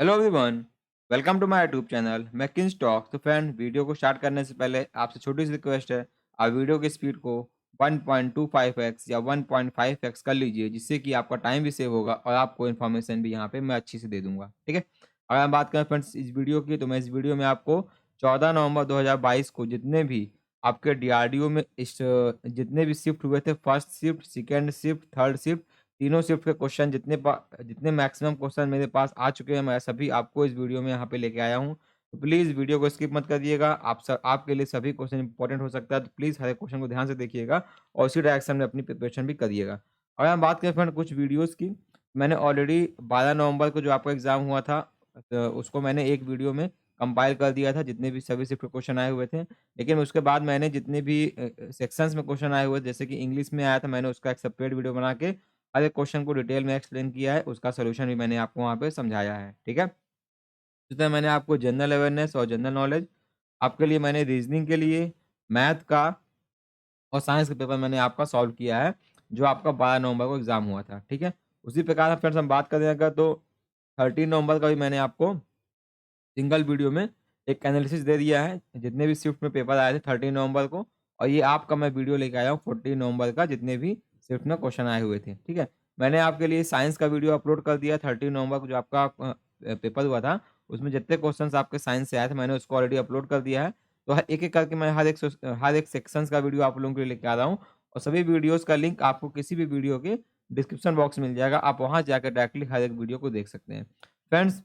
Hello everyone, welcome to my YouTube channel मैकिन्स talk. तो friend, video को start करने से पहले आपसे छोटी सी रिक्वेस्ट है, आप वीडियो की स्पीड को 1.25x या 1.5x कर लीजिए, जिससे कि आपका टाइम भी सेव होगा और आपको इन्फॉर्मेशन भी यहाँ पे मैं अच्छी से दे दूंगा। ठीक है। अगर हम बात करें फ्रेंड्स इस वीडियो की, तो मैं इस वीडियो में आपको 14 नवंबर 2022 को जितने भी आपके डीआरडीओ में जितने भी शिफ्ट हुए थे, first shift, second shift, third shift, तीनों शिफ्ट के क्वेश्चन जितने मैक्सिमम क्वेश्चन मेरे पास आ चुके हैं, मैं सभी आपको इस वीडियो में यहाँ पे लेके आया हूँ। तो प्लीज़ वीडियो को स्किप मत करिएगा। आपके लिए सभी क्वेश्चन इंपॉर्टेंट हो सकता है, तो प्लीज़ हर एक क्वेश्चन को ध्यान से देखिएगा और उसी डायरेक्शन में अपनी प्रिपरेशन भी करिएगा। अगर हम बात करें फ्रेंड कुछ वीडियोज़ की, मैंने ऑलरेडी 12 नवंबर को जो आपका एग्ज़ाम हुआ था, तो उसको मैंने एक वीडियो में कंपाइल कर दिया था, जितने भी सभी शिफ्ट के क्वेश्चन आए हुए थे। लेकिन उसके बाद मैंने जितने भी सेक्शंस में क्वेश्चन आए हुए थे, जैसे कि इंग्लिश में आया था, मैंने उसका एक सेपरेट वीडियो बना के हर एक क्वेश्चन को डिटेल में एक्सप्लेन किया है, उसका सॉल्यूशन भी मैंने आपको वहाँ पे समझाया है, ठीक है? जितना मैंने आपको जनरल अवेयरनेस और जनरल नॉलेज, आपके लिए मैंने रीज़निंग के लिए, मैथ का और साइंस का पेपर मैंने आपका सॉल्व किया है, जो आपका 12 नवंबर को एग्ज़ाम हुआ था, ठीक है? उसी प्रकार फ्रेंड्स हम बात करें अगर, तो 13 नवंबर का भी मैंने आपको सिंगल वीडियो में एक एनालिसिस दे दिया है, जितने भी शिफ्ट में पेपर आए थे 13 नवंबर को, और ये आपका मैं वीडियो लेके आया हूँ 14 नवंबर का, जितने भी शिफ्ट में क्वेश्चन आए हुए थे, ठीक है? मैंने आपके लिए साइंस का वीडियो अपलोड कर दिया 13 नवंबर को, जो आपका पेपर हुआ था, उसमें जितने क्वेश्चन्स आपके साइंस से आए थे, मैंने उसको ऑलरेडी अपलोड कर दिया है। तो ह एक-एक करके मैं हर एक सेक्शंस का वीडियो आप लोगों के लिए लेके आ रहा हूँ, और सभी वीडियोज़ का लिंक आपको किसी भी वीडियो के डिस्क्रिप्शन बॉक्स में मिल जाएगा। आप वहाँ जाकर डायरेक्टली हर एक वीडियो को देख सकते हैं। फ्रेंड्स,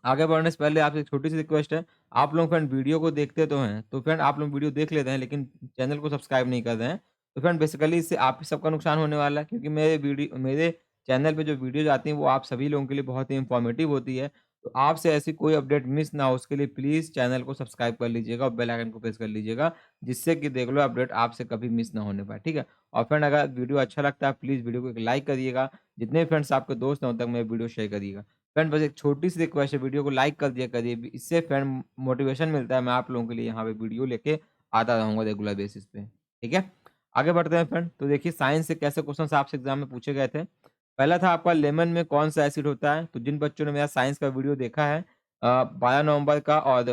आगे बढ़ने से पहले आपसे एक छोटी-सी रिक्वेस्ट है, आप लोग फ्रेंड वीडियो को देखते तो हैं, तो फ्रेंड आप लोग वीडियो देख लेते हैं, लेकिन चैनल को सब्सक्राइब नहीं कर रहे हैं। तो फ्रेंड बेसिकली इससे आप ही सबका नुकसान होने वाला है, क्योंकि मेरे चैनल पे जो वीडियोज़ आती हैं, वो आप सभी लोगों के लिए बहुत ही इन्फॉर्मेटिव होती है। तो आपसे ऐसी कोई अपडेट मिस ना हो, उसके लिए प्लीज़ चैनल को सब्सक्राइब कर लीजिएगा और बेल आइकन को प्रेस कर लीजिएगा, जिससे कि रेगुलर अपडेट आपसे कभी मिस ना होने पाए, ठीक है? और फ्रेंड अगर वीडियो अच्छा लगता है, प्लीज़ वीडियो को एक लाइक करिएगा, जितने फ्रेंड्स आपके दोस्त हैं, उन तक मेरे वीडियो शेयर करिएगा। फ्रेंड बस एक छोटी-सी रिक्वेस्ट है, वीडियो को लाइक कर दिया करिए। इससे फ्रेंड मोटिवेशन मिलता है, मैं आप लोगों के लिए यहाँ पे वीडियो लेके आता रहूँगा रेगुलर बेसिस पे, ठीक है? आगे बढ़ते हैं फ्रेंड, तो देखिए साइंस से कैसे क्वेश्चन्स आपसे एग्ज़ाम में पूछे गए थे। पहला था आपका लेमन में कौन-सा एसिड होता है? तो जिन बच्चों ने मेरा साइंस का वीडियो देखा है 12 नवंबर का और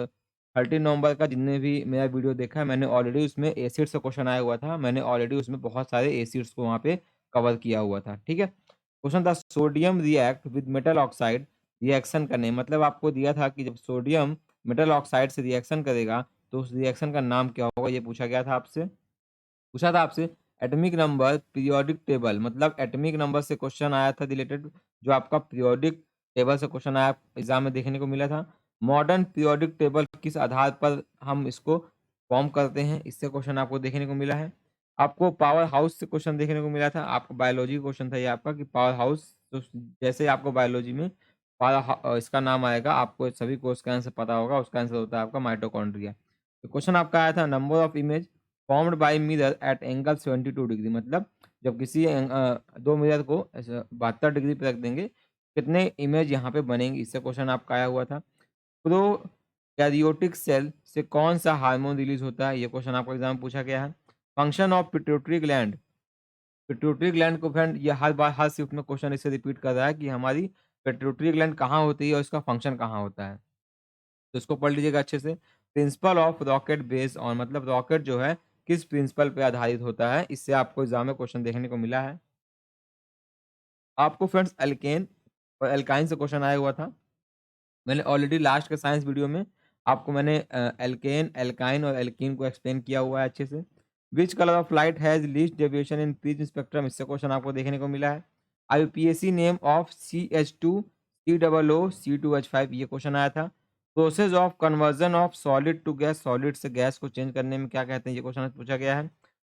13 नवंबर का, जिनने भी मेरा वीडियो देखा है, मैंने ऑलरेडी उसमें एसिड्स का क्वेश्चन आया हुआ था। मैंने ऑलरेडी उसमें बहुत सारे एसिड्स को वहाँ पे कवर किया हुआ था, ठीक है? क्वेश्चन था sodium react with metal oxide reaction करने, मतलब आपको दिया था कि जब सोडियम मेटल ऑक्साइड से रिएक्शन करेगा, तो उस रिएक्शन का नाम क्या होगा? ये पूछा गया था आपसे। पूछा था आपसे एटॉमिक नंबर पीरियोडिक टेबल, मतलब एटॉमिक नंबर से क्वेश्चन आया था रिलेटेड, जो आपका पीरियोडिक टेबल से क्वेश्चन आया एग्जाम में देखने को मिला था। मॉडर्न पीरियोडिक टेबल किस आधार पर हम इसको फॉर्म करते हैं, इससे क्वेश्चन आपको देखने को मिला है। आपको पावर हाउस से क्वेश्चन देखने को मिला था, आपका बायोलॉजी क्वेश्चन था ये आपका, कि पावर हाउस, तो जैसे आपको बायोलॉजी में इसका नाम आएगा, आपको सभी को उसका आंसर पता होगा, उसका आंसर होता है आपका माइटोकॉन्ड्रिया। तो क्वेश्चन आपका आया था number of image formed by mirror at angle 72 degree, मतलब जब किसी दो मिरर को ऐसे 72 डिग्री पे रख देंगे, कितने इमेज यहाँ पे बनेंगी, इससे क्वेश्चन आपका आया हुआ था। प्रोकैरियोटिक सेल से कौन सा हार्मोन रिलीज होता है, ये क्वेश्चन आपको एग्जाम में पूछा गया है। Function of pituitary gland, pituitary gland को फ्रेंड ये हर बार हर शिफ्ट में क्वेश्चन इसे रिपीट कर रहा है कि हमारी पिट्यूटरी ग्लैंड कहाँ होती है और इसका फंक्शन कहाँ होता है, तो इसको पढ़ लीजिएगा अच्छे से। Principle of rocket based on, मतलब रॉकेट जो है किस प्रिंसिपल पे आधारित होता है, इससे आपको एग्जाम में क्वेश्चन देखने को मिला है। आपको फ्रेंड्स एल्केन और एल्काइन से क्वेश्चन आया हुआ था। मैंने ऑलरेडी लास्ट के साइंस वीडियो में आपको मैंने एल्केन, एल्काइन और एल्कीन को एक्सप्लेन किया हुआ है अच्छे से। Which colour of light has least deviation in prism spectrum, इससे क्वेश्चन आपको देखने को मिला है। IUPAC name of CH2 COO C2H5, ये क्वेश्चन आया था। Process of conversion of solid to gas, solid से गैस को चेंज करने में क्या कहते हैं, ये क्वेश्चन पूछा गया है।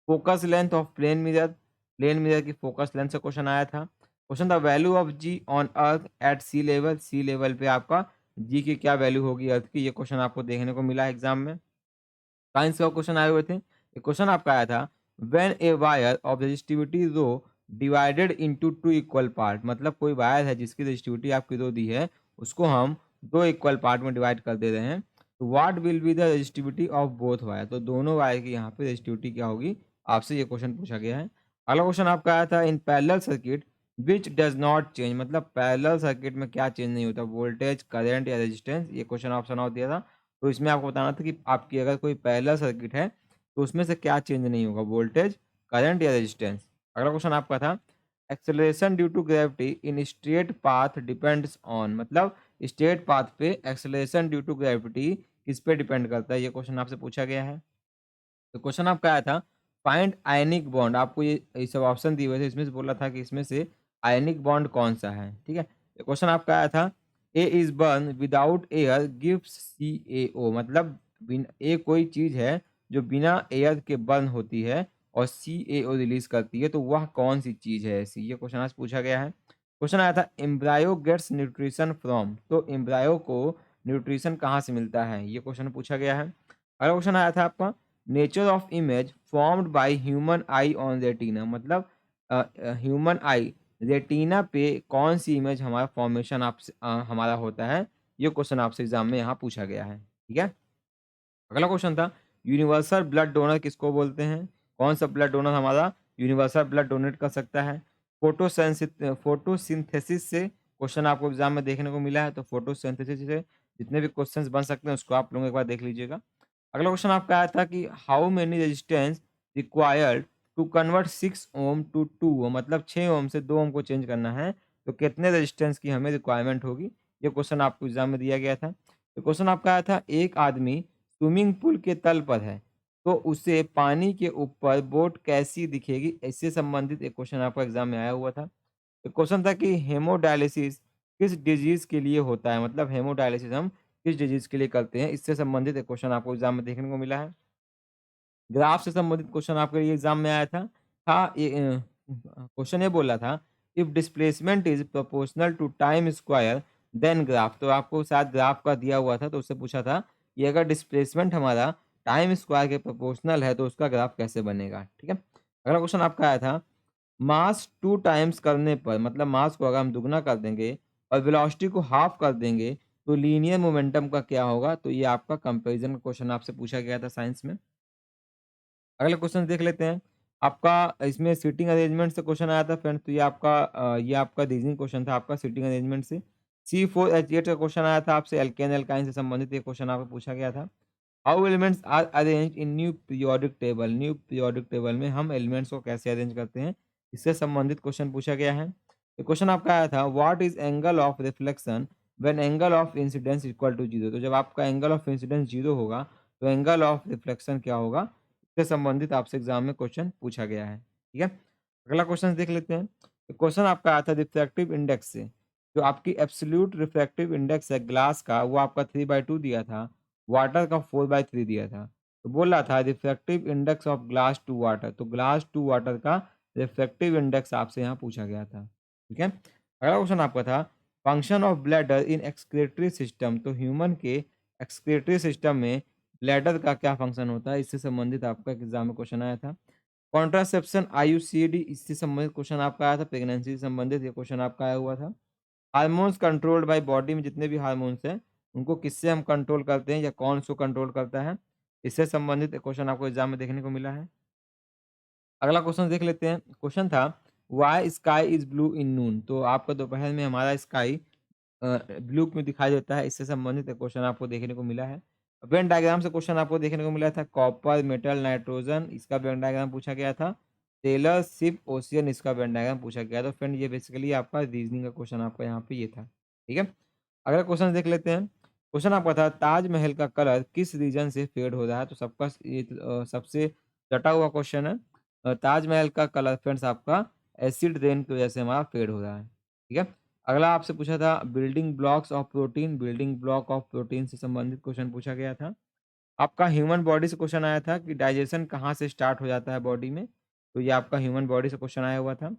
Focus length of plane mirror, plane mirror की फोकस लेंथ से क्वेश्चन आया था। क्वेश्चन था value of g on earth at sea level, sea level पे आपका जी की क्या वैल्यू होगी अर्थ की, ये क्वेश्चन आपको देखने को मिला है एग्जाम में। साइंस का क्वेश्चन आए हुए थे, ये क्वेश्चन आपका आया था when a wire of resistivity rho divided into two equal part, मतलब कोई वायर है जिसकी रेजिस्टिविटी आपकी रो दी है, उसको हम दो इक्वल पार्ट में डिवाइड कर दे रहे हैं, तो what will be the resistivity of both wire, तो दोनों वायर की यहाँ पे रेजिस्टिविटी क्या होगी, आपसे ये क्वेश्चन पूछा गया है। अगला क्वेश्चन आपका आया था in parallel circuit which does not change, मतलब पैरेलल सर्किट में क्या चेंज नहीं होता, वोल्टेज, करंट या रेजिस्टेंस। ये क्वेश्चन ऑप्शन आउट दिया था। तो इसमें आपको बताना था कि आपकी अगर कोई पैरेलल सर्किट है तो उसमें से क्या चेंज नहीं होगा, वोल्टेज, करंट या रेजिस्टेंस। अगला क्वेश्चन आपका था acceleration due to gravity in straight path depends on, मतलब स्ट्रेट पाथ पे एक्सेलरेशन ड्यू टू ग्रेविटी किस पे डिपेंड करता है, ये क्वेश्चन आपसे पूछा गया है। तो क्वेश्चन आपका आया था फाइंड आयनिक बॉन्ड, आपको ये सब ऑप्शन दिए हुए थे, इसमें से बोला था कि इसमें से आयनिक बॉन्ड कौन सा है, ठीक है। तो क्वेश्चन आपका आया था A is burn without air gives CaO, मतलब ए कोई चीज है जो बिना एयर के बर्न होती है और CaO रिलीज करती है, तो वह कौन सी चीज है ऐसी, ये क्वेश्चन आज पूछा गया है। क्वेश्चन आया था एम्ब्रायो गेट्स न्यूट्रिशन फ्रॉम, तो एम्ब्रायो को न्यूट्रिशन कहाँ से मिलता है, ये क्वेश्चन पूछा गया है। अगला क्वेश्चन आया था आपका nature of image formed by human I on retina, मतलब ह्यूमन आई रेटिना पे कौन सी इमेज हमारा फॉर्मेशन आपसे हमारा होता है, ये क्वेश्चन आपसे एग्जाम में यहाँ पूछा गया है, ठीक है। अगला क्वेश्चन था यूनिवर्सल ब्लड डोनर किसको बोलते हैं, कौन सा ब्लड डोनर हमारा यूनिवर्सल ब्लड डोनेट कर सकता है। फोटोसिंथेसिस से क्वेश्चन आपको एग्जाम में देखने को मिला है, तो फोटोसिंथेसिस से जितने भी क्वेश्चंस बन सकते हैं उसको आप लोग एक बार देख लीजिएगा। अगला क्वेश्चन आपका आया था कि how many resistance required to convert 6 ohm to 2 ohm, मतलब 6 ओम से 2 ओम को चेंज करना है तो कितने रेजिस्टेंस की हमें रिक्वायरमेंट होगी, ये क्वेश्चन आपको एग्जाम में दिया गया था। तो क्वेश्चन आपका आया था एक आदमी स्विमिंग पूल के तल पर है तो उसे पानी के ऊपर बोट कैसी दिखेगी, इससे संबंधित एक क्वेश्चन आपका एग्जाम में आया हुआ था। तो क्वेश्चन था कि हेमोडायलिसिस किस डिजीज के लिए होता है, मतलब हेमोडायलिसिस हम किस डिजीज के लिए करते हैं, इससे संबंधित एक क्वेश्चन आपको एग्जाम में देखने को मिला है। ग्राफ से संबंधित क्वेश्चन आपके लिए एग्जाम में आया था। हाँ, ये क्वेश्चन ये बोला था if displacement is proportional to time square then graph, तो आपको शायद ग्राफ का दिया हुआ था तो उससे पूछा था कि अगर डिस्प्लेसमेंट हमारा टाइम स्क्वायर के प्रोपोर्शनल है तो उसका ग्राफ कैसे बनेगा, ठीक है। अगला क्वेश्चन आपका आया था मास 2 टाइम्स करने पर, मतलब मास को अगर हम दुगना कर देंगे और वेलोसिटी को हाफ कर देंगे तो लीनियर मोमेंटम का क्या होगा, तो ये आपका कंपैरिजन का क्वेश्चन आपसे पूछा गया था साइंस में। अगला क्वेश्चन देख लेते हैं। आपका इसमें सीटिंग अरेंजमेंट से क्वेश्चन आया था फ्रेंड्स, तो ये आपका रीजनिंग क्वेश्चन था आपका सीटिंग अरेंजमेंट से। C4H8 का क्वेश्चन आया था आपसे, एल्केन एल्काइन से संबंधित एक क्वेश्चन आपको पूछा गया था। How elements are arranged in new periodic table, new periodic table में हम एलिमेंट्स को कैसे अरेंज करते हैं, इससे संबंधित क्वेश्चन पूछा गया है। ये क्वेश्चन आपका आया था what is angle of reflection when angle of incidence equal to 0, तो जब आपका एंगल ऑफ इंसिडेंस 0 होगा तो एंगल ऑफ रिफ्लेक्शन क्या होगा, से संबंधित आपसे एग्जाम में क्वेश्चन पूछा गया है, ठीक है। अगला क्वेश्चन देख लेते हैं। क्वेश्चन आपका आया था रिफ्रैक्टिव इंडेक्स से, जो आपकी एब्सोल्यूट रिफ्रैक्टिव इंडेक्स है ग्लास का वो आपका 3/2 दिया था, वाटर का 4/3 दिया था। तो बोल रहा था refractive index of glass to water, तो ग्लास टू वाटर का रिफ्रैक्टिव इंडेक्स आपसे यहाँ पूछा गया था, ठीक है। अगला क्वेश्चन आपका था function of bladder in excretory system, तो ह्यूमन के एक्सक्रीटरी सिस्टम में ब्लैडर का क्या फंक्शन होता है, इससे संबंधित आपका एग्जाम में क्वेश्चन आया था। कॉन्ट्रासेप्शन IUCD, इससे संबंधित क्वेश्चन आपका आया था। प्रेगनेंसी से संबंधित ये क्वेश्चन आपका आया हुआ था। हार्मोन्स कंट्रोल्ड बाय बॉडी में जितने भी हार्मोन्स हैं उनको किससे हम कंट्रोल करते हैं या कौन उसको कंट्रोल करता है, इससे संबंधित एक क्वेश्चन आपको एग्जाम में देखने को मिला है। अगला क्वेश्चन देख लेते हैं। क्वेश्चन था why sky is blue in नून, तो आपका दोपहर में हमारा स्काई ब्लू में दिखाई देता है, इससे संबंधित एक क्वेश्चन आपको देखने को मिला है। वेन डायग्राम से क्वेश्चन आपको देखने को मिला था कॉपर, मेटल, नाइट्रोजन, इसका वेन डायग्राम पूछा गया था। टेलर, शिप, ओशियन, इसका वेन डायग्राम पूछा गया था। फ्रेंड ये बेसिकली आपका रीजनिंग का क्वेश्चन आपका यहाँ पे ये था, ठीक है। अगला क्वेश्चन देख लेते हैं। क्वेश्चन आपका था ताजमहल का कलर किस रीजन से फेड हो रहा है, तो सबका ये सबसे रटा हुआ क्वेश्चन है। ताजमहल का कलर फ्रेंड्स आपका एसिड रेन की वजह से हमारा फेड हो रहा है, ठीक है। अगला आपसे पूछा था building blocks of protein, building block of protein से संबंधित क्वेश्चन पूछा गया था। आपका ह्यूमन बॉडी से क्वेश्चन आया था कि डाइजेशन कहाँ से स्टार्ट हो जाता है बॉडी में, तो ये आपका ह्यूमन बॉडी से क्वेश्चन आया हुआ था।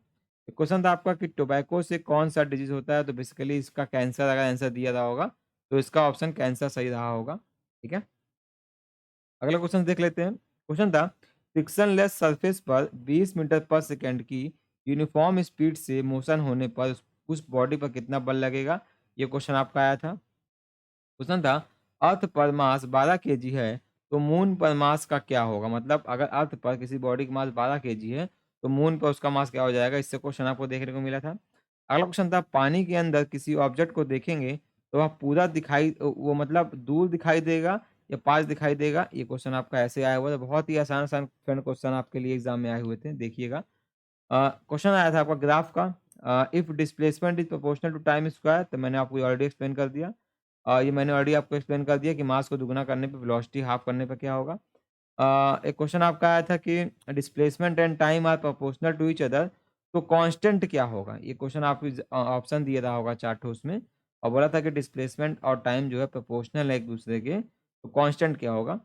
क्वेश्चन था आपका कि टोबैको से कौन सा डिजीज होता है, तो बेसिकली इसका कैंसर अगर आंसर दिया रहा होगा तो इसका ऑप्शन कैंसर सही रहा होगा, ठीक है। अगला क्वेश्चन देख लेते हैं। क्वेश्चन था फ्रिक्शनलेस सरफेस पर 20 मीटर पर सेकंड की यूनिफॉर्म स्पीड से मोशन होने पर उस बॉडी पर कितना बल लगेगा, ये क्वेश्चन आपका आया था। क्वेश्चन था अर्थ पर मास 12 केजी है तो मून पर मास का क्या होगा, मतलब अगर अर्थ पर किसी बॉडी का मास 12 केजी है तो मून पर उसका मास क्या हो जाएगा, इससे क्वेश्चन आपको देखने को मिला था। अगला क्वेश्चन था पानी के अंदर किसी ऑब्जेक्ट को देखेंगे तो वह पूरा दिखाई वो मतलब दूर दिखाई देगा या पास दिखाई देगा? ये क्वेश्चन आपका ऐसे आया हुआ था। बहुत ही आसान-आसान फ्रेंड क्वेश्चन आपके लिए एग्ज़ाम में आए हुए थे, देखिएगा। क्वेश्चन आया था आपका ग्राफ का। If displacement is proportional to time square, तो मैंने आपको ऑलरेडी एक्सप्लेन कर दिया। ये मैंने ऑलरेडी आपको एक्सप्लेन कर दिया कि मास को दुगना करने पे वेलोसिटी हाफ करने पे क्या होगा। एक क्वेश्चन आपका आया था कि displacement and time are proportional to each other, तो कांस्टेंट क्या होगा? ये क्वेश्चन आपको ऑप्शन दिया रहा होगा 4 ठो उसमें, और बोला था कि डिस्प्लेसमेंट और टाइम जो है प्रोपोर्शनल है एक दूसरे के, तो कांस्टेंट क्या होगा?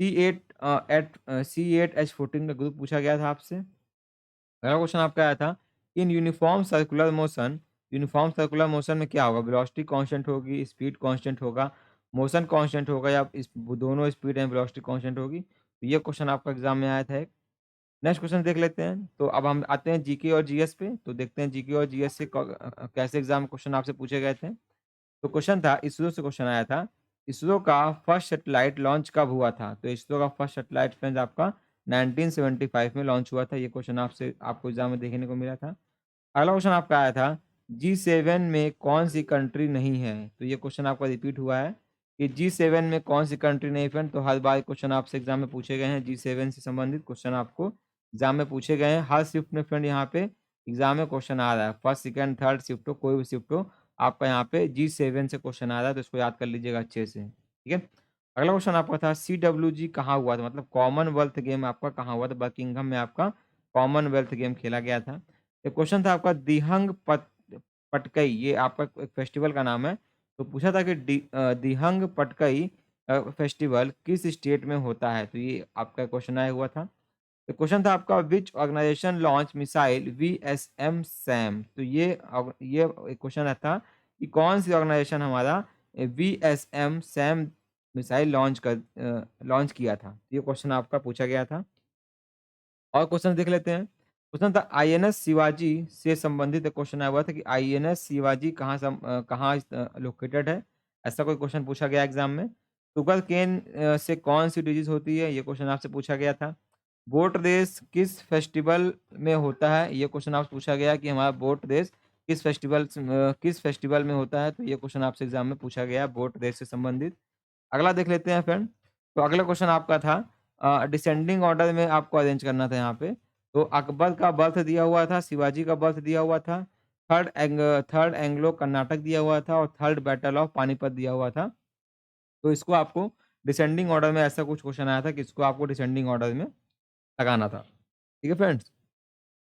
C8H14 का ग्रुप पूछा गया था आपसे। अगला क्वेश्चन आपका आया था इन यूनिफॉर्म सर्कुलर मोशन में क्या होगा? वेलोसिटी कांस्टेंट होगी, स्पीड कांस्टेंट होगा, मोशन कांस्टेंट होगा, या इस दोनों स्पीड एंड वेलोसिटी कांस्टेंट होगी? तो ये क्वेश्चन आपका एग्जाम में आया था एक। नेक्स्ट क्वेश्चन देख लेते हैं। तो अब हम आते हैं जीके और जीएस पे। तो देखते हैं जीके और जीएस से कैसे एग्जाम क्वेश्चन आपसे पूछे गए थे। तो क्वेश्चन था इसरो से क्वेश्चन आया था, इसरो का फर्स्ट सैटेलाइट लॉन्च कब हुआ था? तो इसरो का फर्स्ट सैटेलाइट फ्रेंड्स आपका 1975 में लॉन्च हुआ था। ये क्वेश्चन आपसे आपको एग्जाम में देखने को मिला था। अगला क्वेश्चन आपका आया था G7 में कौन सी कंट्री नहीं है? तो ये क्वेश्चन आपका रिपीट हुआ है कि G7 में कौन सी कंट्री नहीं फ्रेंड। तो हर बार क्वेश्चन आपसे एग्जाम में पूछे गए हैं, G7 से संबंधित क्वेश्चन आपको एग्जाम में पूछे गए हैं। हर शिफ्ट में फ्रेंड यहाँ पे एग्जाम में क्वेश्चन आ रहा है, फर्स्ट सेकंड थर्ड शिफ्ट हो, कोई भी शिफ्ट हो, आपका यहाँ पे G7 से क्वेश्चन आ रहा है, तो इसको याद कर लीजिएगा अच्छे से, ठीक है। अगला क्वेश्चन आपका था CWG कहाँ हुआ था? मतलब कॉमनवेल्थ गेम आपका कहाँ हुआ था? बर्मिंघम में आपका कॉमनवेल्थ गेम खेला गया था। एक क्वेश्चन था आपका पटकई, ये आपका एक फेस्टिवल का नाम है। तो पूछा था कि दिहंग पटकई फेस्टिवल किस स्टेट में होता है? तो ये आपका क्वेश्चन आया हुआ था। तो क्वेश्चन था आपका which organisation launch missile VSM SAM. तो ये एक क्वेश्चन था कि कौन सी ऑर्गेनाइजेशन हमारा वीएसएम सैम मिसाइल लॉन्च किया था? ये क्वेश्चन आपका पूछा गया था। और क्वेश्चन देख लेते हैं। क्वेश्चन था आईएनएस शिवाजी से संबंधित एक क्वेश्चन आया हुआ था कि आईएनएस शिवाजी कहाँ लोकेटेड है? ऐसा कोई क्वेश्चन पूछा गया एग्जाम में। शुगर केन से कौन सी डिजीज होती है? ये क्वेश्चन आपसे पूछा गया था। बोट रेस किस फेस्टिवल में होता है? ये क्वेश्चन आपसे पूछा गया कि हमारा बोट रेस किस फेस्टिवल में होता है? तो ये क्वेश्चन आपसे एग्जाम में पूछा गया बोट रेस से संबंधित। अगला देख लेते हैं फ्रेंड। तो अगला क्वेश्चन आपका था डिसेंडिंग ऑर्डर में आपको अरेंज करना था यहाँ पे। तो अकबर का बर्थ दिया हुआ था, शिवाजी का बर्थ दिया हुआ था, थर्ड एंग्लो कर्नाटक दिया हुआ था, और थर्ड बैटल ऑफ पानीपत दिया हुआ था। तो इसको आपको डिसेंडिंग ऑर्डर में ऐसा कुछ क्वेश्चन आया था कि इसको आपको डिसेंडिंग ऑर्डर में लगाना था। ठीक है फ्रेंड्स?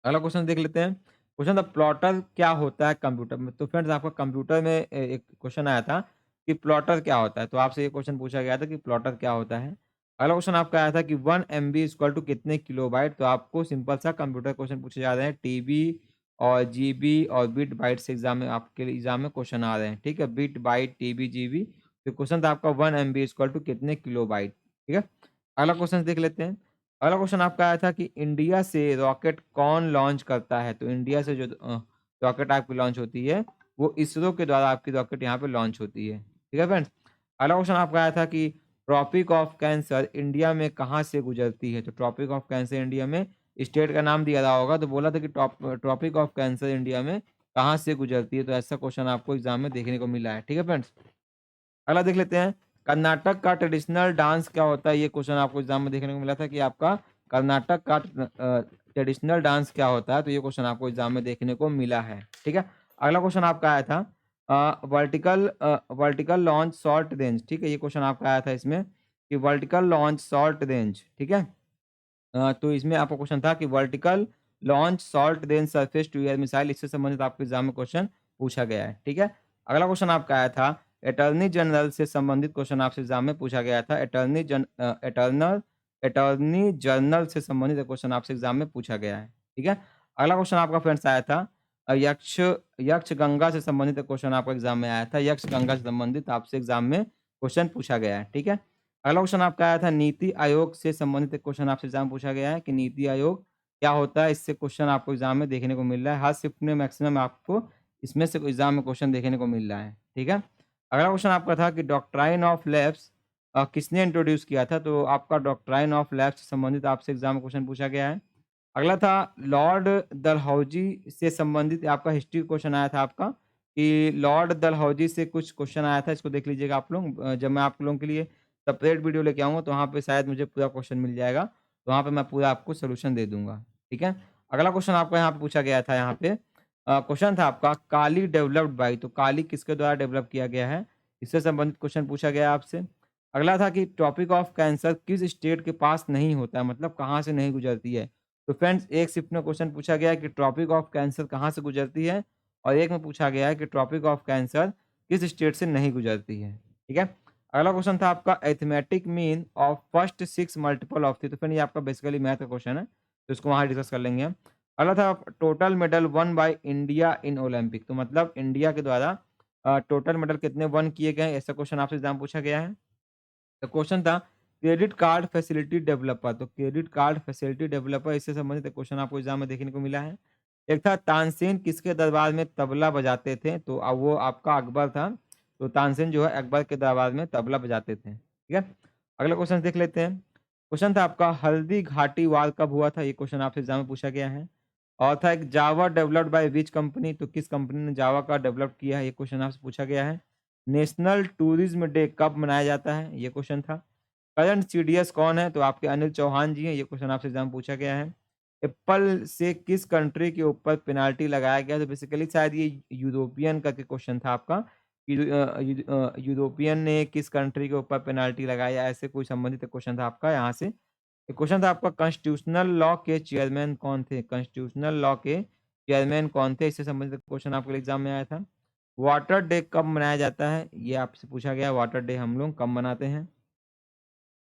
अगला क्वेश्चन देख लेते हैं। क्वेश्चन था प्लॉटर क्या होता है कंप्यूटर में? तो फ्रेंड्स आपका कंप्यूटर में एक क्वेश्चन आया था कि प्लॉटर क्या होता है? तो आपसे ये क्वेश्चन पूछा गया था कि प्लॉटर क्या होता है? अगला क्वेश्चन आपका आया था कि 1 एमबी इक्वल टू कितने किलोबाइट? तो आपको सिंपल सा कंप्यूटर क्वेश्चन पूछे जा रहे हैं, टीबी और जीबी और बिट बाइट से एग्जाम में आपके एग्जाम में क्वेश्चन आ रहे हैं। ठीक है, बिट बाइट टीबी जीबी। तो क्वेश्चन था आपका 1 एमबी इक्वल टू कितने किलोबाइट? ठीक है। अगला क्वेश्चन देख लेते हैं। अगला क्वेश्चन आपका आया था कि इंडिया से रॉकेट कौन लॉन्च करता है? तो इंडिया से जो रॉकेट आपकी लॉन्च होती है वो इसरो के द्वारा आपकी रॉकेट यहाँ पे लॉन्च होती है। ठीक है फ्रेंड्स। अगला क्वेश्चन आपका आया था कि ट्रॉपिक ऑफ कैंसर इंडिया में कहाँ से गुजरती है? तो ट्रॉपिक ऑफ कैंसर इंडिया में स्टेट का नाम दिया रहा होगा, तो बोला था कि ट्रॉपिक ऑफ कैंसर इंडिया में कहाँ से गुजरती है? तो ऐसा क्वेश्चन आपको एग्जाम में देखने को मिला है। ठीक है फ्रेंड्स। अगला देख लेते हैं। कर्नाटक का ट्रेडिशनल डांस क्या होता है? ये क्वेश्चन आपको एग्जाम में देखने को मिला था कि आपका कर्नाटक का ट्रेडिशनल डांस क्या होता है? तो ये क्वेश्चन आपको एग्जाम में देखने को मिला है। ठीक है। अगला क्वेश्चन आपका आया था वर्टिकल लॉन्च शॉर्ट रेंज। ठीक है, ये क्वेश्चन आपका आया था इसमें कि वर्टिकल लॉन्च शॉर्ट रेंज। ठीक है। तो इसमें आपका क्वेश्चन था कि vertical launch short range surface to air missile, इससे संबंधित आपके एग्जाम में क्वेश्चन पूछा गया है। ठीक है। अगला क्वेश्चन आपका आया था अटॉर्नी जनरल से संबंधित क्वेश्चन आपसे एग्जाम में पूछा गया था। अटॉर्नी जनरल से संबंधित क्वेश्चन आपसे एग्जाम में पूछा गया है। ठीक है। अगला क्वेश्चन आपका फ्रेंड्स आया था यक्ष गंगा से संबंधित क्वेश्चन आपका एग्जाम में आया था। यक्ष गंगा से संबंधित आपसे एग्जाम में क्वेश्चन पूछा गया है। ठीक है। अगला क्वेश्चन आपका आया था नीति आयोग से संबंधित एक क्वेश्चन आपसे एग्जाम पूछा गया है कि नीति आयोग क्या होता है? इससे क्वेश्चन आपको एग्जाम में देखने को मिल रहा है। हर शिफ्ट में मैक्सिमम आपको इसमें से एग्जाम में क्वेश्चन देखने को मिल रहा है। ठीक है। अगला क्वेश्चन आपका था कि डॉक्ट्राइन ऑफ लैप्स किसने इंट्रोड्यूस किया था? तो आपका डॉक्ट्राइन ऑफ लैप्स से संबंधित आपसे एग्जाम में क्वेश्चन पूछा गया है। अगला था लॉर्ड डलहौजी से संबंधित आपका हिस्ट्री क्वेश्चन आया था आपका कि लॉर्ड डलहौजी से कुछ क्वेश्चन आया था, इसको देख लीजिएगा आप लोग। जब मैं आप लोगों के लिए सेपरेट वीडियो लेके आऊँगा तो वहाँ पे शायद मुझे पूरा क्वेश्चन मिल जाएगा, तो वहाँ पे मैं पूरा आपको सॉल्यूशन दे दूँगा, ठीक है? अगला क्वेश्चन आपका यहाँ पे पूछा गया था यहाँ पे क्वेश्चन था आपका काली डेवलप्ड बाय, तो काली किसके द्वारा डेवलप किया गया है? इससे संबंधित क्वेश्चन पूछा गया आपसे। अगला था कि ट्रॉपिक ऑफ कैंसर किस स्टेट के पास नहीं होता है, मतलब कहाँ से नहीं गुजरती है? तो फ्रेंड्स एक शिफ्ट में क्वेश्चन पूछा गया है कि ट्रॉपिक ऑफ कैंसर कहाँ से गुजरती है और एक में पूछा गया है कि ट्रॉपिक ऑफ कैंसर किस स्टेट से नहीं गुजरती है, ठीक है? अगला क्वेश्चन था आपका arithmetic mean of first 6 multiple of 3, तो फ्रेंड ये आपका बेसिकली मैथ का क्वेश्चन है, तो इसको वहाँ डिस्कस कर लेंगे हम। अगला था total medal one by India in Olympic, तो मतलब इंडिया के द्वारा टोटल मेडल कितने वन किए गए हैं, ऐसा क्वेश्चन आपसे एग्जाम पूछा गया है। तो क्वेश्चन था क्रेडिट कार्ड फैसिलिटी डेवलपर, तो क्रेडिट कार्ड फैसिलिटी डेवलपर इससे संबंधित एक क्वेश्चन आपको एग्जाम में देखने को मिला है। एक था तानसेन किसके दरबार में तबला बजाते थे, तो अब वो आपका अकबर था, तो तानसेन जो है अकबर के दरबार में तबला बजाते थे, ठीक है? अगला क्वेश्चन देख लेते हैं। क्वेश्चन था आपका हल्दी घाटी वार कब हुआ था, ये क्वेश्चन आपसे एग्जाम में पूछा गया है। और था एक जावा डेवलप्ड बाय विच कंपनी, तो किस कंपनी ने जावा का डेवलप किया है, ये क्वेश्चन आपसे पूछा गया है। नेशनल टूरिज्म डे कब मनाया जाता है, ये क्वेश्चन था। करंट सीडीएस कौन है, तो आपके अनिल चौहान जी हैं, ये क्वेश्चन आपसे एग्जाम पूछा गया है। एप्पल से किस कंट्री के ऊपर पेनाल्टी लगाया गया, तो बेसिकली शायद ये यूरोपियन का क्वेश्चन था आपका यूरोपियन ने किस कंट्री के ऊपर पेनाल्टी लगाया, ऐसे कोई संबंधित क्वेश्चन था आपका यहाँ से। एक क्वेश्चन था आपका कॉन्स्टिट्यूशनल लॉ के चेयरमैन कौन थे, कॉन्स्टिट्यूशनल लॉ के चेयरमैन कौन थे, इससे संबंधित क्वेश्चन आपके एग्जाम में आया था। वाटर डे कब मनाया जाता है, ये आपसे पूछा गया, वाटर डे हम लोग कब मनाते हैं।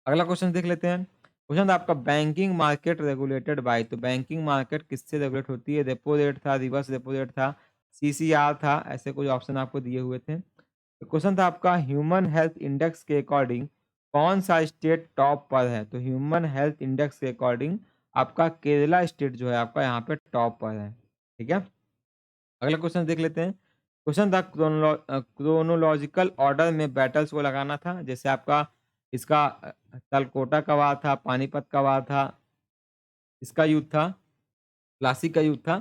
अगला क्वेश्चन देख लेते हैं। क्वेश्चन था आपका बैंकिंग मार्केट रेगुलेटेड बाय, तो बैंकिंग मार्केट किससे रेगुलेट होती है, रेपो रेट था, रिवर्स रेपो रेट था, सीसीआर था, ऐसे कुछ ऑप्शन आपको दिए हुए थे। तो क्वेश्चन था आपका ह्यूमन हेल्थ इंडेक्स के अकॉर्डिंग कौन सा स्टेट टॉप पर है, तो ह्यूमन हेल्थ इंडेक्स के अकॉर्डिंग आपका केरला स्टेट जो है आपका यहाँ पे टॉप पर है, ठीक है? अगला क्वेश्चन देख लेते हैं। क्वेश्चन था क्रोनोलॉजिकल ऑर्डर में बैटल्स को लगाना था, जैसे आपका इसका तलकोटा का वार था, पानीपत का वार था, इसका युद्ध था, प्लासी का युद्ध था।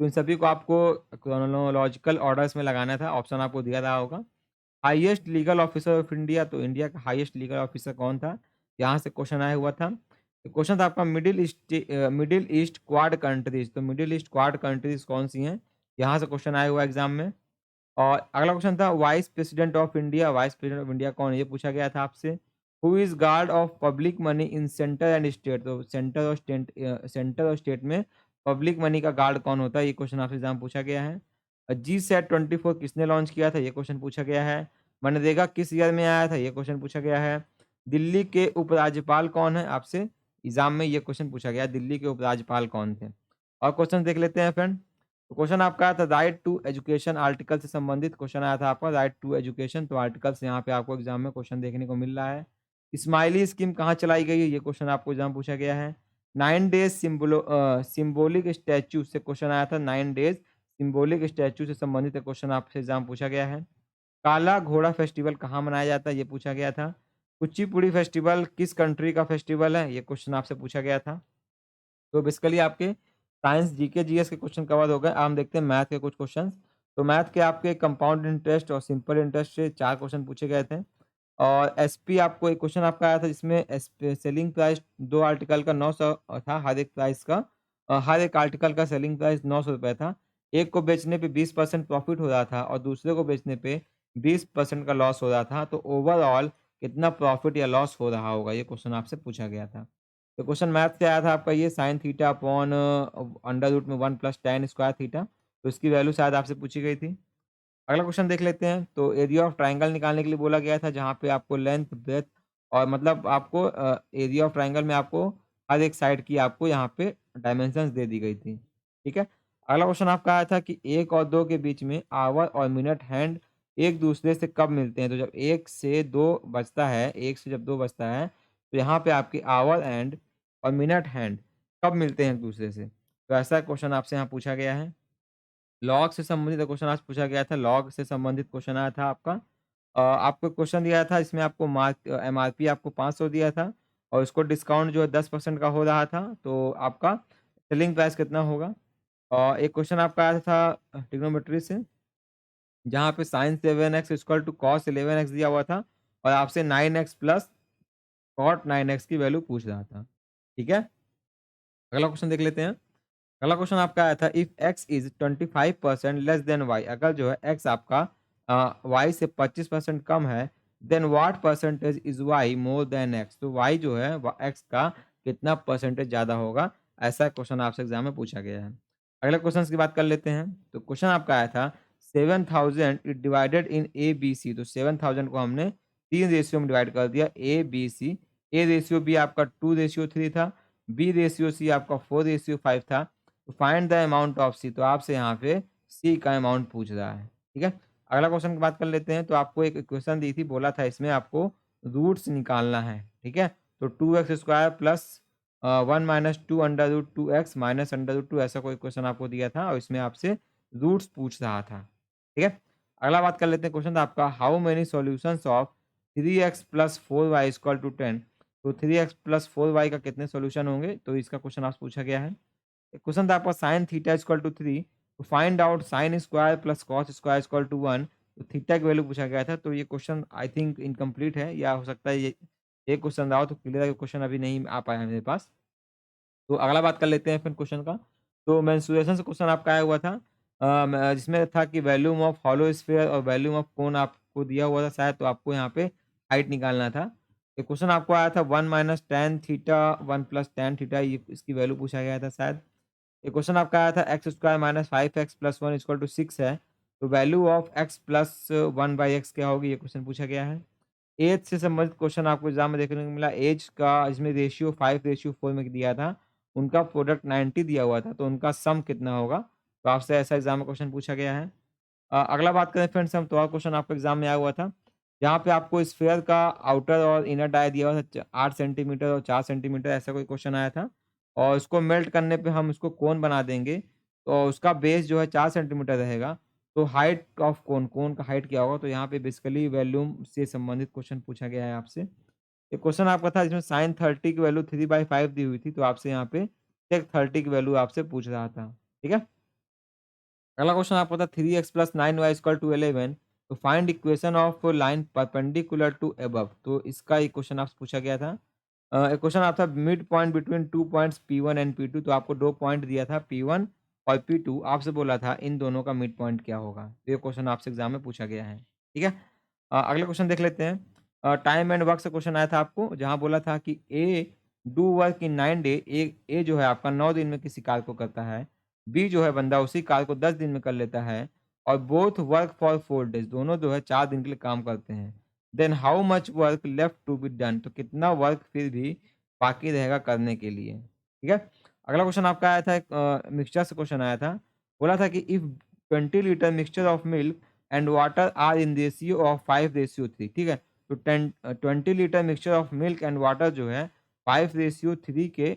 तो इन सभी को आपको क्रोनोलॉजिकल ऑर्डर्स में लगाना था, ऑप्शन आपको दिया रहा होगा। Highest legal officer of India, तो इंडिया का हाईएस्ट लीगल ऑफिसर कौन था, यहाँ से क्वेश्चन आया हुआ था। तो क्वेश्चन था आपका मिडिल ईस्ट क्वाड कंट्रीज, तो मिडिल ईस्ट क्वाड कंट्रीज कौन सी हैं, यहाँ से क्वेश्चन आया हुआ एग्जाम में। और अगला क्वेश्चन था vice president of India, vice president of India कौन है, ये पूछा गया था आपसे। Who is guard of public money in centre and state, तो सेंटर और स्टेट में पब्लिक मनी का गार्ड कौन होता है, ये क्वेश्चन आपसे एग्जाम पूछा गया है। जी सेट 24 किसने लॉन्च किया था, ये क्वेश्चन पूछा गया है। मनरेगा किस ईयर में आया था, ये क्वेश्चन पूछा गया है। दिल्ली के उपराज्यपाल कौन है, आपसे एग्जाम में ये क्वेश्चन पूछा गया है, दिल्ली के उपराज्यपाल कौन थे। और क्वेश्चन देख लेते हैं फ्रेंड। तो क्वेश्चन आपका आया था राइट टू एजुकेशन आर्टिकल से संबंधित क्वेश्चन आया था आपका, राइट टू एजुकेशन, तो आर्टिकल्स यहाँ पे आपको एग्जाम में क्वेश्चन देखने को मिल रहा है। स्माइली स्कीम कहाँ चलाई गई है, ये क्वेश्चन आपको एग्जाम पूछा गया है। 9 डेज सिंबोलिक स्टैचू से क्वेश्चन आया था, 9 डेज सिंबोलिक स्टैचू से संबंधित क्वेश्चन आपसे एग्जाम पूछा गया है। काला घोड़ा फेस्टिवल कहाँ मनाया जाता है, ये पूछा गया था। कुचिपुड़ी फेस्टिवल किस कंट्री का फेस्टिवल है, ये क्वेश्चन आपसे पूछा गया था। तो बेसिकली आपके साइंस जीके जीएस के क्वेश्चन कवर हो गए। अब हम देखते हैं मैथ के कुछ क्वेश्चंस। तो मैथ के आपके कंपाउंड इंटरेस्ट और सिंपल इंटरेस्ट से 4 क्वेश्चन पूछे गए थे। और एसपी आपको एक क्वेश्चन आपका आया था जिसमें सेलिंग प्राइस 2 आर्टिकल का 900 था, हर एक प्राइस का हर एक आर्टिकल का सेलिंग प्राइस 900 रुपये था। एक को बेचने पे 20% प्रॉफिट हो रहा था और दूसरे को बेचने पे 20% का लॉस हो रहा था। तो ओवरऑल कितना प्रॉफिट या लॉस हो रहा होगा, ये क्वेश्चन आपसे पूछा गया था। तो क्वेश्चन मैथ से आया था आपका ये sine theta upon under root में 1 प्लस टेन स्क्वायर थीटा, तो इसकी वैल्यू शायद आपसे पूछी गई थी। अगला क्वेश्चन देख लेते हैं। तो एरिया ऑफ ट्राइंगल निकालने के लिए बोला गया था, जहाँ पे आपको लेंथ ब्रेथ और मतलब आपको एरिया ऑफ ट्राइंगल में आपको हर एक साइड की आपको यहाँ पे डायमेंशंस दे दी गई थी, ठीक है? अगला क्वेश्चन आपका आया था कि 1 और 2 के बीच में आवर और मिनट हैंड एक दूसरे से कब मिलते हैं? तो जब 1 से 2 बजता है, 1 से जब 2 बजता है, तो यहाँ पे आपकी आवर एंड और मिनट हैंड कब मिलते हैं एक दूसरे से? तो ऐसा क्वेश्चन आपसे यहाँ पूछा गया है। लॉग से संबंधित क्वेश्चन आज पूछा गया था, लॉग से संबंधित क्वेश्चन आया था आपका। आपको क्वेश्चन दिया था, इसमें आपको एमआरपी आपको 500 दिया था और उसको डिस्काउंट जो है 10% का हो रहा था, तो आपका सेलिंग प्राइस कितना होगा? और एक क्वेश्चन आपका आया था ट्रिग्नोमेट्री से, जहाँ पे sign 7x equal to cos 11x दिया हुआ था और आपसे 9x प्लस कॉट 9x की वैल्यू पूछ रहा था। ठीक है? अगला क्वेश्चन देख लेते हैं। अगला क्वेश्चन आपका आया था, if x is 25% less than y, अगर जो है x आपका y से 25% कम है, then what percentage is y more than x, तो y जो है x का कितना परसेंटेज ज़्यादा होगा, ऐसा क्वेश्चन आपसे एग्जाम में पूछा गया है। अगले क्वेश्चन की बात कर लेते हैं। तो क्वेश्चन आपका आया था 7000 is divided in A B C, तो 7000 को हमने 3 रेशियो में डिवाइड कर दिया, A B C. A ratio B आपका 2:3 था, बी रेशियो सी आपका 4:5 था। तो फाइंड द अमाउंट ऑफ सी, तो आपसे यहाँ पे सी का अमाउंट पूछ रहा है। ठीक है? अगला क्वेश्चन की बात कर लेते हैं। तो आपको एक इक्वेशन दी थी, बोला था इसमें आपको रूट्स निकालना है। ठीक है? तो 2x² plus 1 minus 2 under root 2x minus under root 2, ऐसा कोई क्वेश्चन आपको दिया था और इसमें आपसे रूट्स पूछ रहा था। ठीक है? अगला बात कर लेते हैं, क्वेश्चन था आपका, how many solutions of 3x plus 4y equal to 10, तो 3x प्लस 4y का कितने सॉल्यूशन होंगे, तो इसका क्वेश्चन आपसे पूछा गया है। एक क्वेश्चन था आपका, साइन थीटा इक्वल टू 3, तो find out sine square plus cos square equal to 1, तो थीटा की वैल्यू पूछा गया था। तो ये क्वेश्चन आई थिंक इनकम्प्लीट है, या हो सकता है ये क्वेश्चन रहा हो, तो क्लियर क्वेश्चन अभी नहीं आ पाया है मेरे पास। तो अगला बात कर लेते हैं फिर क्वेश्चन का। तो मेंस्ट्रुएशन से क्वेश्चन आपका आया हुआ था, जिसमें था कि वॉल्यूम ऑफ हॉलो स्फीयर और वॉल्यूम ऑफ कोन आपको दिया हुआ था शायद, तो आपको यहाँ पे हाइट निकालना था। एक क्वेश्चन आपको आया था 1 minus tan theta 1 plus tan theta, ये इसकी वैल्यू पूछा गया था शायद। एक क्वेश्चन आपका आया था x² minus 5x plus 1 equal to 6 है, तो value of x plus 1 by x क्या होगी, ये क्वेश्चन पूछा गया है। एज से संबंधित क्वेश्चन आपको एग्जाम में देखने को मिला, एज का इसमें रेशियो 5:4 में दिया था, उनका प्रोडक्ट 90 दिया हुआ था, तो उनका सम कितना होगा, तो आपसे ऐसा एग्जाम में क्वेश्चन पूछा गया है। अगला बात करें फ्रेंड्स हम, तो और क्वेश्चन आपको एग्जाम में आया हुआ था, जहाँ पे आपको स्फीयर का आउटर और इनर डाया दिया हुआ था 8 सेंटीमीटर और 4 सेंटीमीटर, ऐसा कोई क्वेश्चन आया था। और इसको मेल्ट करने पे हम उसको कोन बना देंगे, तो उसका बेस जो है 4 सेंटीमीटर रहेगा, तो हाइट ऑफ कोन, कोन का हाइट क्या होगा, तो यहाँ पे बेसिकली वॉल्यूम से संबंधित क्वेश्चन पूछा गया है आपसे। एक क्वेश्चन आपका था जिसमें साइन 30 की वैल्यू 3/5 दी हुई थी, तो आपसे यहाँ पे सेक 30 की वैल्यू आपसे पूछ रहा था। ठीक है? अगला क्वेश्चन आपका था 3x plus 9y equal to 11, तो find equation of line perpendicular to above, तो इसका एक क्वेश्चन आपसे पूछा गया था। एक क्वेश्चन आता mid point between 2 points P1 and P2, तो आपको 2 पॉइंट दिया था P1 और P2, आपसे बोला था इन दोनों का मिड पॉइंट क्या होगा, तो ये क्वेश्चन आपसे एग्जाम में पूछा गया है। ठीक है? अगला क्वेश्चन देख लेते हैं। टाइम एंड वर्क से क्वेश्चन आया था आपको, जहाँ बोला था कि ए डू वर्क इन 9 डे, ए जो है आपका 9 दिन में किसी कार्य को करता है, बी जो है बंदा उसी कार्य को 10 दिन में कर लेता है, और बोथ वर्क फॉर 4 डेज, दोनों जो है 4 दिन के लिए काम करते हैं। Then how much work left to be done, तो कितना वर्क फिर भी बाकी रहेगा करने के लिए। ठीक है? अगला क्वेश्चन आपका आया था, एक मिक्सचर से क्वेश्चन आया था, बोला था कि if 20 litre mixture of milk and water are in ratio of 5:3, ठीक है? तो 20 litre mixture of milk and water जो है 5:3 के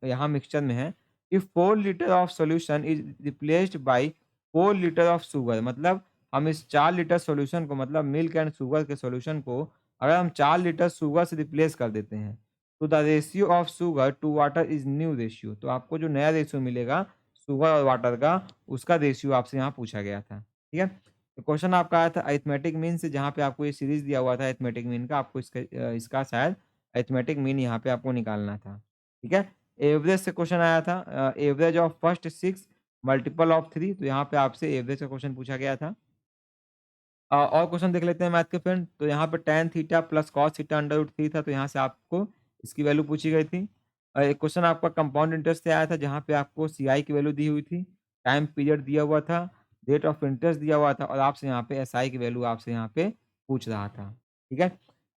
यहाँ मिक्सचर में है। If 4 litre of solution is replaced by 4 litre of sugar, मतलब हम इस 4 लीटर सॉल्यूशन को, मतलब मिल्क एंड शुगर के सॉल्यूशन को अगर हम 4 लीटर शुगर से रिप्लेस कर देते हैं, तो the ratio of sugar to water is new ratio, तो आपको जो नया रेशियो मिलेगा शुगर और वाटर का, उसका रेशियो आपसे यहाँ पूछा गया था। ठीक है? तो क्वेश्चन आपका आया था अरिथमेटिक मीन से, जहाँ पे आपको ये सीरीज दिया हुआ था अरिथमेटिक मीन का, आपको इसका शायद अरिथमेटिक मीन यहाँ पे आपको निकालना था। ठीक है? एवरेज से क्वेश्चन आया था, average of first 6 multiple of 3, तो यहाँ पे आपसे एवरेज का क्वेश्चन पूछा गया था। और क्वेश्चन देख लेते हैं मैथ के फ्रेंड, तो यहाँ पे tan theta plus cos theta under root 3 था, तो यहाँ से आपको इसकी वैल्यू पूछी गई थी। एक क्वेश्चन आपका कंपाउंड इंटरेस्ट से आया था, जहाँ पे आपको CI की वैल्यू दी हुई थी, टाइम पीरियड दिया हुआ था, रेट ऑफ इंटरेस्ट दिया हुआ था, और आपसे यहाँ पे SI की वैल्यू आपसे यहाँ पे पूछ रहा था। ठीक है?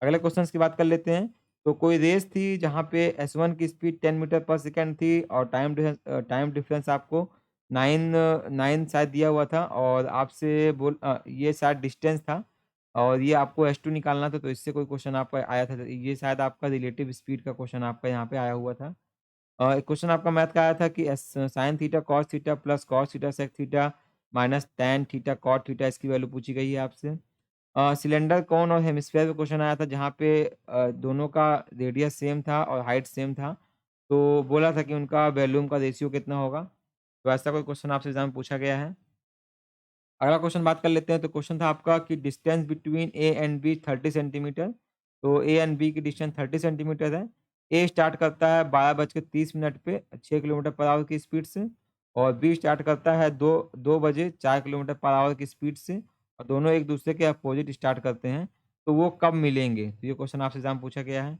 अगले क्वेश्चन की बात कर लेते हैं। तो कोई रेस थी जहाँ पे S1 की स्पीड 10 मीटर पर सेकंड थी, और टाइम डिफरेंस आपको 9 शायद दिया हुआ था, और आपसे ये शायद डिस्टेंस था, और ये आपको S2 निकालना था, तो इससे कोई क्वेश्चन आपका आया था, तो ये शायद आपका रिलेटिव स्पीड का क्वेश्चन आपका यहाँ पे आया हुआ था। एक क्वेश्चन आपका मैथ का आया था कि sine theta cos theta plus cos theta sec theta minus tan theta cot theta, इसकी वैल्यू पूछी गई है आपसे। सिलेंडर कोन और हेमिस्फीयर का क्वेश्चन आया था, जहाँ पे दोनों का रेडियस सेम था और हाइट सेम था, तो बोला था कि उनका वॉल्यूम का रेशियो कितना होगा। तो ऐसा कोई क्वेश्चन आपसे एग्ज़ाम में पूछा गया है। अगला क्वेश्चन बात कर लेते हैं, तो क्वेश्चन था आपका कि distance between A and B 30 centimetre. तो ए एंड बी की डिस्टेंस 30 सेंटीमीटर है। ए स्टार्ट करता है 12:30 पे 6 किलोमीटर पर आवर की स्पीड से, और बी स्टार्ट करता है 2 बजे 4 किलोमीटर पर आवर की स्पीड से, और दोनों एक दूसरे के अपोजिट स्टार्ट करते हैं। तो वो कब मिलेंगे? तो ये क्वेश्चन आपसे एग्ज़ाम में पूछा गया है।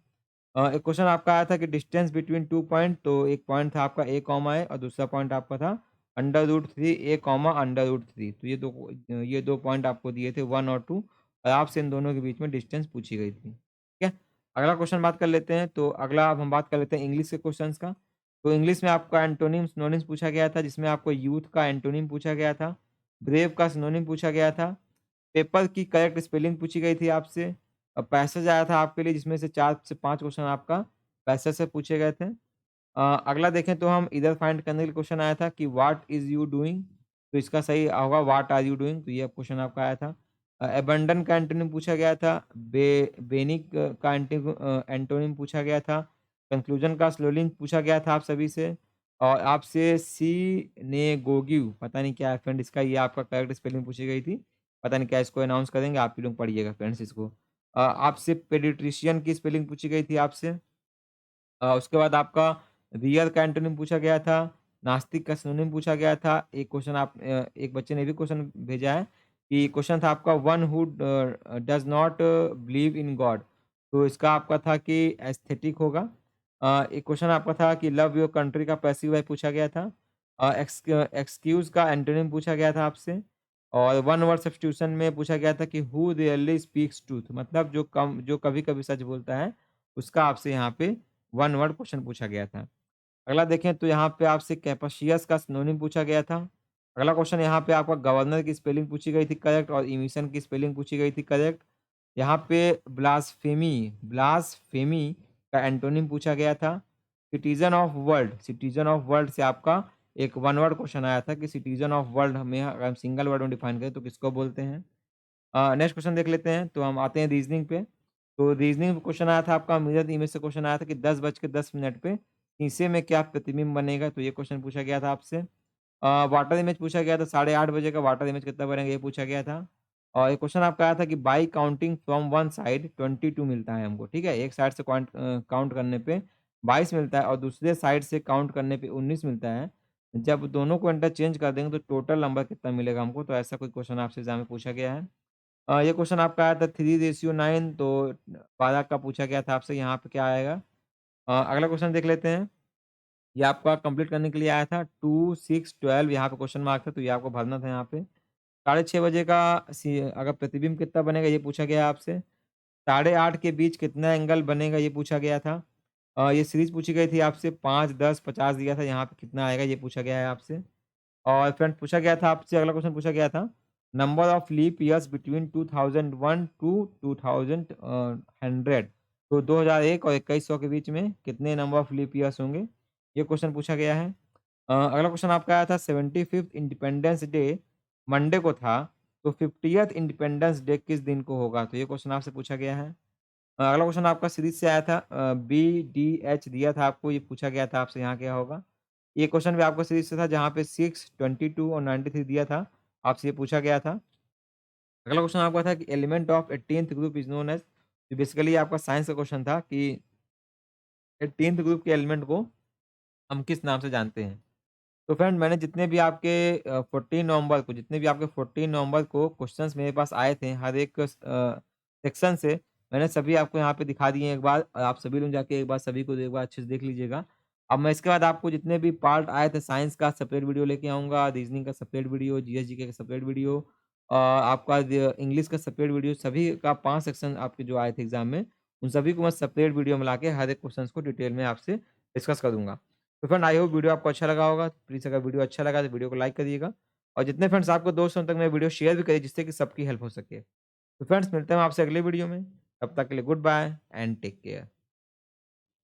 एक क्वेश्चन आपका आया था कि डिस्टेंस बिटवीन 2 पॉइंट, तो एक पॉइंट था आपका ए कॉमा है और दूसरा पॉइंट आपका था √3 ए कॉमा √3। तो ये 2 पॉइंट आपको दिए थे 1 और 2, और आपसे इन दोनों के बीच में डिस्टेंस पूछी गई थी। ठीक है? अगला क्वेश्चन बात कर लेते हैं, तो अगला अब हम बात कर लेते हैं इंग्लिश के क्वेश्चंस का। तो इंग्लिश में आपका एंटोनिम, सिनोनिम्स पूछा गया था, जिसमें आपको यूथ का एंटोनिम पूछा गया था, ब्रेव का सिनोनिम पूछा गया था, पेपर की करेक्ट स्पेलिंग पूछी गई थी आपसे। पैसेज आया था आपके लिए, जिसमें से 4 से 5 क्वेश्चन आपका पैसेज से पूछे गए थे। अगला देखें तो हम इधर फाइंड करने के लिए क्वेश्चन आया था कि व्हाट इज़ यू डूइंग? तो इसका सही होगा व्हाट आर यू डूइंग? तो ये क्वेश्चन आपका आया था। अबंडन का एंटोनिम पूछा गया था। बेनिक का एंटोनिम पूछा गया था। कंक्लूजन का स्लोलिंग पूछा गया था आप सभी से, और आपसे सिनेगोगिव पता नहीं क्या है फ्रेंड इसका, ये आपका करेक्ट स्पेलिंग पूछी गई थी। पता नहीं क्या, इसको अनाउंस करेंगे, आप ही लोग पढ़िएगा फ्रेंड्स इसको। आपसे पेडिट्रिशियन की स्पेलिंग पूछी गई थी आपसे। उसके बाद आपका रियल का एंटोनिम पूछा गया था, नास्तिक का सिनोनिम पूछा गया था। एक क्वेश्चन एक बच्चे ने भी क्वेश्चन भेजा है कि क्वेश्चन था आपका one who does not believe in God. तो इसका आपका था कि एस्थेटिक होगा। एक क्वेश्चन आपका था कि लव योर कंट्री का पैसिव वॉइस पूछा गया था। एक्सक्यूज़ का एंटोनिम पूछा गया था आपसे, और वन वर्ड सब्स्टिट्यूशन में पूछा गया था कि हू रियली स्पीक्स ट्रूथ, मतलब जो कभी-कभी सच बोलता है, उसका आपसे यहाँ पे वन वर्ड क्वेश्चन पूछा गया था। अगला देखें तो यहाँ पे आपसे कैपेशियस का सिनोनिम पूछा गया था। अगला क्वेश्चन यहाँ पे आपका गवर्नर की स्पेलिंग पूछी गई थी करेक्ट, और इमिशन की स्पेलिंग पूछी गई थी करेक्ट। यहाँ पे ब्लास्फेमी ब्लास्फेमी का एंटोनिम पूछा गया था। सिटीजन ऑफ वर्ल्ड से आपका एक वन वर्ड क्वेश्चन आया था कि सिटीजन ऑफ वर्ल्ड हमें अगर हम सिंगल वर्ड में डिफाइन करें तो किसको बोलते हैं। नेक्स्ट क्वेश्चन देख लेते हैं, तो हम आते हैं रीजनिंग पे। तो रीजनिंग क्वेश्चन आया था आपका मिरर इमेज से क्वेश्चन आया था कि 10:10 पे शीशे में क्या प्रतिबिंब बनेगा? तो ये क्वेश्चन पूछा गया था आपसे। वाटर इमेज पूछा गया था, 8:30 बजे का वाटर इमेज कितना बनेगा ये पूछा गया था। और एक क्वेश्चन आपका आया था कि bye counting from one side 22 मिलता है हमको, ठीक है? एक साइड से काउंट करने पे 22 मिलता है और दूसरे साइड से काउंट करने पे 19 मिलता है। जब दोनों को इंटरचेंज कर देंगे तो टोटल नंबर कितना मिलेगा हमको? तो ऐसा कोई क्वेश्चन आपसे एग्ज़ाम में पूछा गया है। ये क्वेश्चन आपका आया था 3:9, तो 12 का पूछा गया था आपसे, यहाँ पे क्या आएगा? अगला क्वेश्चन देख लेते हैं। ये आपका कंप्लीट करने के लिए आया था 2, 6, 12, यहाँ पे क्वेश्चन मार्क था, तो ये आपको भरना था यहाँ पे। 6:30 बजे का अगर प्रतिबिंब कितना बनेगा ये पूछा गया है आपसे। 8:30 के बीच कितना एंगल बनेगा ये पूछा गया था। ये सीरीज़ पूछी गई थी आपसे, 5, 10, 50 दिया था, यहाँ पे कितना आएगा ये पूछा गया है आपसे। और फ्रेंड पूछा गया था आपसे, अगला क्वेश्चन पूछा गया था, number of leap years between 2001 to 2100। तो 2001 और 2100 के बीच में कितने नंबर ऑफ लीप ईयर्स होंगे? ये क्वेश्चन पूछा गया है। अगला क्वेश्चन आपका आया था 75th इंडिपेंडेंस डे मंडे को था, तो 50th इंडिपेंडेंस डे किस दिन को होगा? तो ये क्वेश्चन आपसे पूछा गया है। अगला क्वेश्चन आपका सीरीज से आया था, BDH दिया था आपको, ये पूछा गया था आपसे, यहाँ क्या होगा? ये क्वेश्चन भी आपको सीरीज से था, जहाँ पे 6, 22 और 93 दिया था, आपसे ये पूछा गया था। अगला क्वेश्चन आपका था कि element of 18th group is known as. तो बेसिकली आपका साइंस का क्वेश्चन था कि 18th ग्रुप के एलिमेंट को हम किस नाम से जानते हैं? तो फ्रेंड मैंने जितने भी आपके 14 नवंबर को क्वेश्चंस मेरे पास आए थे हर एक सेक्शन से, मैंने सभी आपको यहाँ पे दिखा दिए हैं एक बार, और आप सभी लोग जाके एक बार सभी को एक बार अच्छे से देख लीजिएगा। अब मैं इसके बाद आपको जितने भी पार्ट आए थे साइंस का सेपरेट वीडियो लेके आऊँगा, रीजनिंग का सेपरेट वीडियो, जीएस जीके का सेपरेट वीडियो, आपका इंग्लिश का सेपरेट वीडियो, सभी का 5 सेक्शन आपके जो आए थे एग्जाम में, उन सभी को मैं सेपरेट वीडियो में लाके हर एक क्वेश्चन को डिटेल में आपसे डिस्कस करूँगा। तो फ्रेंड आई होप वीडियो आपको अच्छा लगा होगा। प्लीज़ अगर वीडियो अच्छा लगा तो वीडियो को लाइक करिएगा, और जितने फ्रेंड्स आपको दोस्त हैं उन तक मेरा वीडियो शेयर भी करिए, जिससे कि सबकी हेल्प हो सके। तो फ्रेंड्स मिलते हैं आपसे अगले वीडियो में, तब तक के लिए goodbye and take care.